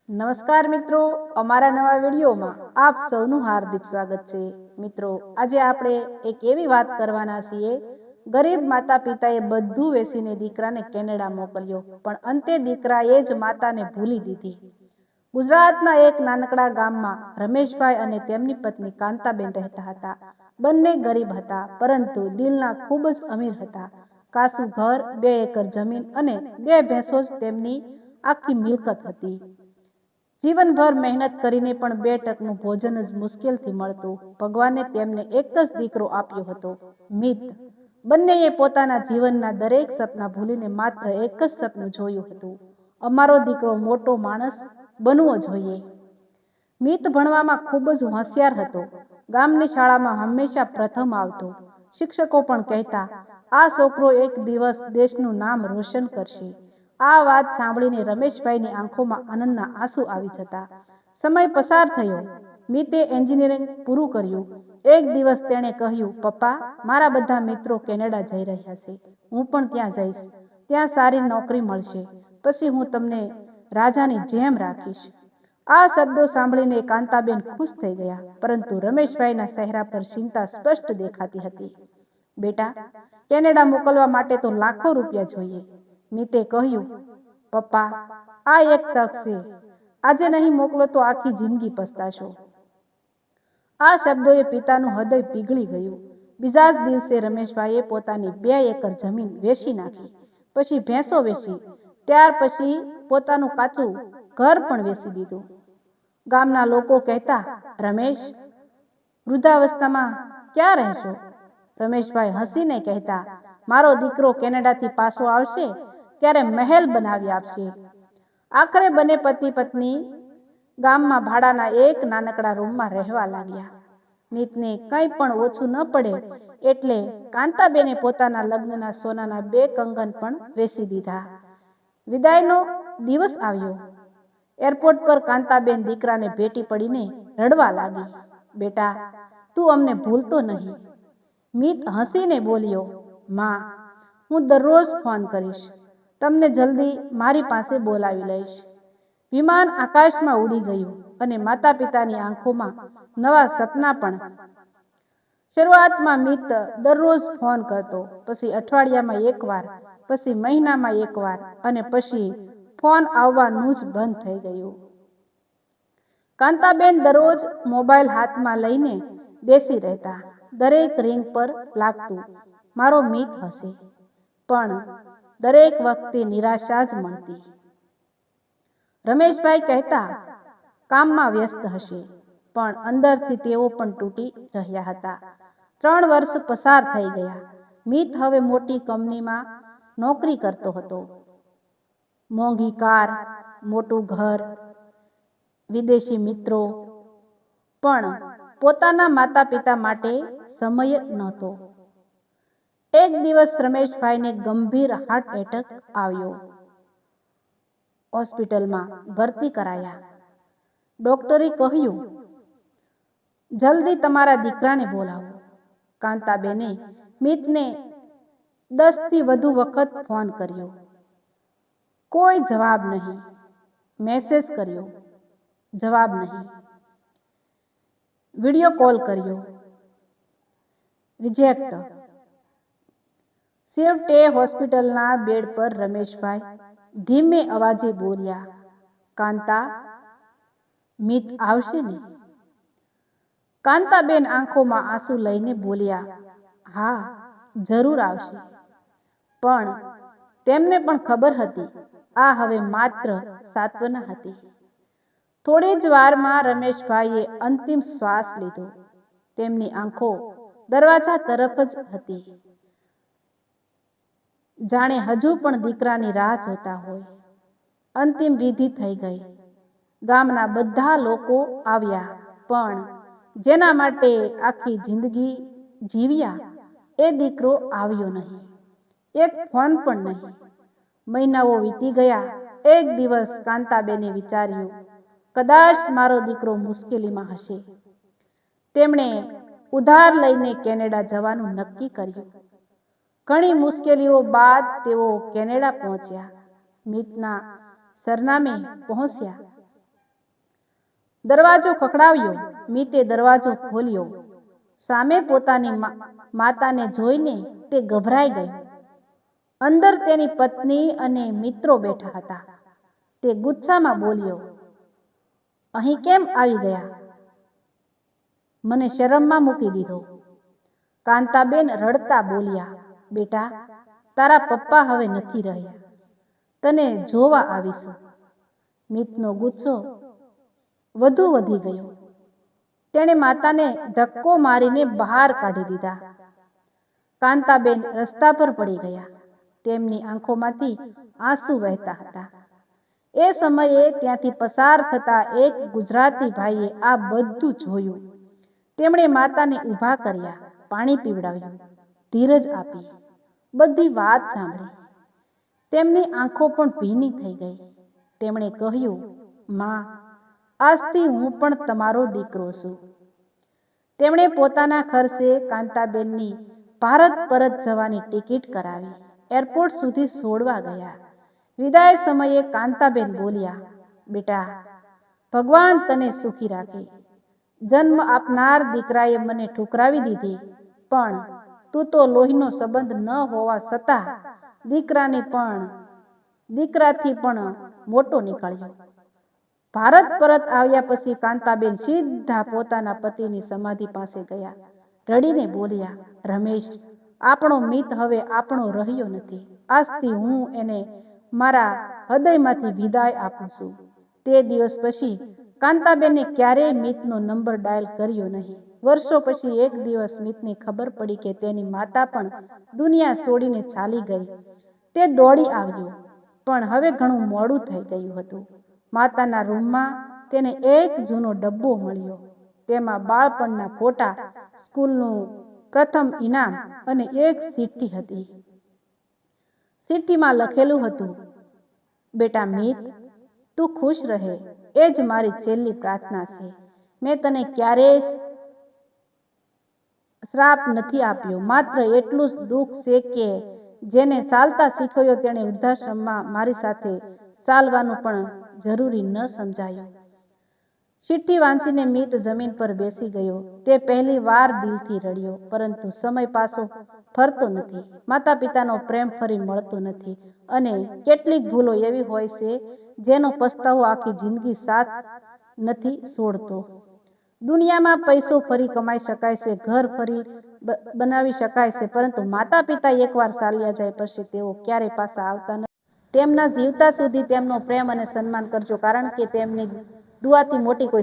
નમસ્કાર મિત્રો, અમારા નવા વિડીયોમાં આપ સૌનું હાર્દિક સ્વાગત છે। મિત્રો, આજે આપણે એક એવી વાત કરવાના છીએ। ગરીબ માતા પિતાએ બધું વેચીને દીકરાને કેનેડા મોકલ્યો, પણ અંતે દીકરાએ જ માતાને ભૂલી દીધી। ગુજરાતના એક નાનકડા ગામમાં રમેશભાઈ અને તેમની પત્ની કાંતાબેન રહેતા હતા। બંને ગરીબ હતા, પરંતુ દિલના ખૂબ જ અમીર હતા। કાચું ઘર, 2 એકર જમીન અને 2 ભેંસો જ તેમની આખી મિલકત હતી। જીવનભર મહેનત કરીને પણ 2 ટકનું ભોજન જ મુશ્કેલથી મળતું। ભગવાને તેમને એક જ દીકરો આપ્યો હતો, મિત। બંનેએ પોતાના જીવનના દરેક સપના ભૂલીને માત્ર એક જ સપનું જોયું હતું, અમારો દીકરો મોટો માણસ બનવો જોઈએ। મિત ભણવામાં ખૂબ જ હોશિયાર હતો। ગામની શાળામાં હંમેશા પ્રથમ આવતો। શિક્ષકો પણ કહેતા, આ છોકરો એક દિવસ દેશનું નામ રોશન કરશે। આ વાત સાંભળીને રમેશભાઈની આંખોમાં આનંદના આંસુ આવી જતા। સમય પસાર થયો। મિતે એન્જિનિયરિંગ પૂરું કર્યું। એક દિવસ તેણે કહ્યું, પપ્પા, મારા બધા મિત્રો કેનેડા જઈ રહ્યા છે, હું પણ ત્યાં જઈશ। ત્યાં સારી નોકરી મળશે, પછી હું તમને રાજાની જેમ રાખીશ। આ શબ્દો સાંભળીને કાંતાબેન ખુશ થઈ ગયા, પરંતુ રમેશભાઈના ચહેરા પર ચિંતા સ્પષ્ટ દેખાતી હતી। બેટા, કેનેડા મોકલવા માટે તો લાખો રૂપિયા જોઈએ, મિતે કહ્યું। પપ્પા, આ એક તક છે, આજે નહીં મોકલો તો આખી જિંદગી પસ્તાશો। આ શબ્દોએ પિતાનું હૃદય પીગળી ગયું। બીજા જ દિવસે રમેશભાઈએ પોતાની 2 એકર જમીન વેચી નાખી, પછી ભેંસો વેચી, ત્યાર પછી પોતાનું કાચું ઘર પણ વેચી દીધું। ગામના લોકો કહેતા, રમેશ, વૃદ્ધાવસ્થામાં ક્યાં રહેશો? રમેશભાઈ હસીને કહેતા, મારો દીકરો કેનેડાથી પાછો આવશે ત્યારે મહેલ બનાવી આપશે। આખરે બંને પતિ પત્ની ગામમાં ભાડાના એક નાનકડા રૂમમાં રહેવા લાગ્યા। મિતને કંઈ પણ ઓછું ન પડે એટલે કાંતાબેને પોતાના લગ્નના સોનાના 2 કંગન પણ વેચી દીધા। વિદાયનો દિવસ આવ્યો। એરપોર્ટ પર કાંતાબેન દીકરાને ભેટી પડીને રડવા લાગી। બેટા, તું અમને ભૂલતો નહીં? મિત હસીને બોલ્યો, માં, હું દરરોજ ફોન કરીશ, તમને જલ્દી મારી પાસે બોલાવી લઈશ। વિમાન આકાશમાં ઉડી ગયું અને માતા પિતાની આંખોમાં નવા સપના પણ। શરૂઆતમાં મિત દરરોજ ફોન કરતો, પછી અઠવાડિયામાં એકવાર, પછી મહિનામાં એકવાર, અને પછી ફોન આવવાનું જ બંધ થઈ ગયું। કાંતાબેન દરરોજ મોબાઈલ હાથમાં લઈને બેસી રહેતા। દરેક રિંગ પર લાગતું, મારો મિત હશે, પણ દરેક વખતે નિરાશા જ મળતી। રમેશભાઈ કહેતા, કામમાં વ્યસ્ત હશે, પણ અંદરથી તેઓ પણ તૂટી રહ્યા હતા। 3 વર્ષ પસાર થઈ ગયા। મિત હવે મોટી કંપનીમાં નોકરી કરતો હતો। મોંઘી કાર, મોટું ઘર, વિદેશી મિત્રો, પણ પોતાના માતા પિતા માટે સમય નહોતો। એક દિવસ રમેશભાઈને ગંભીર હાર્ટ એટેક આવ્યો। હોસ્પિટલમાં ભરતી કરાયા। ડોક્ટરે કહ્યું, જલ્દી તમારા દીકરાને બોલાવો। કાંતાબેને મિતને 10 થી વધુ વખત ફોન કર્યો, કોઈ જવાબ નહીં। મેસેજ કર્યો, જવાબ નહીં। વિડિયો કોલ કર્યો, રિજેક્ટ। છેવટે હોસ્પિટલના બેડ પર રમેશભાઈ ધીમે અવાજે બોલ્યા, કાંતા, મિત આવશે ને? કાંતાબેન આંખોમાં આંસુ લઈને બોલ્યા, હા, જરૂર આવશે। પણ તેમને પણ ખબર હતી, આ હવે માત્ર સાંત્વના હતી। થોડી જ વારમાં રમેશભાઈએ અંતિમ શ્વાસ લીધો। તેમની આંખો દરવાજા તરફ જ હતી, જાણે હજુ પણ દીકરાની રાહ જોતા હોય। અંતિમ વિધિ થઈ ગઈ। ગામના બધા લોકો આવ્યા, પણ જેના માટે આખી જિંદગી જીવ્યા એ દીકરો આવ્યો નહીં, એક ફોન પણ નહીં। મહિનાઓ વીતી ગયા। એક દિવસ કાંતાબેને વિચાર્યું, કદાચ મારો દીકરો મુશ્કેલીમાં હશે। તેમણે ઉધાર લઈને કેનેડા જવાનું નક્કી કર્યું। ઘણી મુશ્કેલીઓ બાદ તેઓ કેનેડા પહોંચ્યા। મિતના સરનામે પહોંચ્યા। દરવાજો ખખડાવ્યો. મિતે દરવાજો ખોલ્યો. સામે પોતાની માતાને જોઈને તે ગભરાઈ ગયો. અંદર તેની પત્ની અને મિત્રો બેઠા હતા. તે ગુસ્સામાં બોલ્યો, અહીં કેમ આવી ગયા? મને શરમમાં મૂકી દીધો. કાંતાબેન રડતા બોલ્યા, બેટા, તારા પપ્પા હવે નથી રહ્યા. તને જોવા આવીશું. મિતનો ગુસ્સો વધુ વધી ગયો. તેણે માતાને ધક્કો મારીને બહાર કાઢી દીધા. કાંતાબેન રસ્તા પર પડી ગયા. તેમની આંખોમાંથી આંસુ વહેતા હતા. એ સમયે ત્યાંથી પસાર થતા એક ગુજરાતી ભાઈએ આ બધું જોયું. તેમણે માતાને ઊભા કર્યા, પાણી પીવડાવ્યું, ધીરજ આપી, બધી વાત સાંભળી. તેમની આંખો પણ ભીની થઈ ગઈ. તેમણે કહ્યું, માં, આજથી હું પણ તમારો દીકરો છું. તેમણે પોતાના ખર્ચે કાંતાબેનની ભારત પરત જવાની ટિકિટ કરાવી. એરપોર્ટ સુધી છોડવા ગયા. વિદાય સમયે કાંતાબેન બોલ્યા, બેટા, ભગવાન તને સુખી રાખે. જન્મ આપનાર દીકરાએ મને ઠુકરાવી દીધી, પણ તું તો લોહીનો સંબંધ ન હોવા છતાં દીકરાથી પણ મોટો નીકળ્યો. ભારત પરત આવ્યા પછી કાંતાબેન સીધા પોતાના પતિની સમાધિ પાસે ગયા. રડીને બોલ્યા, રમેશ, આપણો મિત હવે આપણો રહ્યો નથી. આજથી હું એને મારા હૃદયમાંથી વિદાય આપું છું. તે દિવસ પછી કાંતાબેને ક્યારેય મિતનો નંબર ડાયલ કર્યો નહીં. વર્ષો પછી એક દિવસ મિતને ખબર પડી કે તેની માતા પણ દુનિયા છોડીને ચાલી ગઈ. તે દોડી આવ્યો, પણ હવે ઘણું મોડું થઈ ગયું હતું. માતાના રૂમમાં તેને એક જૂનો ડબ્બો મળ્યો. તેમાં બાળપણના ફોટા, સ્કૂલનું પ્રથમ ઇનામ અને એક ચિઠ્ઠી હતી. ચિઠ્ઠીમાં લખેલું હતું, બેટા મિત, તું ખુશ રહે, એ જ મારી છેલ્લી પ્રાર્થના છે. મેં તને ક્યારેય શ્રાપ નથી આપ્યો. માત્ર એટલું જ દુઃખ છે કે જેને ચાલતા શીખવ્યો તેણે વૃદ્ધાશ્રમમાં મારી સાથે ચાલવાનું પણ જરૂરી ન સમજાયું. ચિઠ્ઠી વાંચીને મિત જમીન પર બેસી ગયો. તે પહેલી વાર દિલથી રડ્યો. પરંતુ સમય પાછો ફરતો નથી. માતા પિતાનો પ્રેમ ફરી મળતો નથી. અને કેટલીક ભૂલો એવી હોય છે જેનો પસ્તાવો આખી જિંદગી સાથ નથી છોડતો. દુનિયામાં પૈસો ફરી કમાઈ શકાય છે, ઘર ફરી બનાવી શકાય છે, પરંતુ માતા પિતા એકવાર ચાલ્યા જાય પછી તેઓ ક્યારેય પાછા આવતા નથી. તેમના જીવતા સુધી તેમનો પ્રેમ અને સન્માન કરજો, કારણ કે તેમની દુઆથી મોટી કોઈ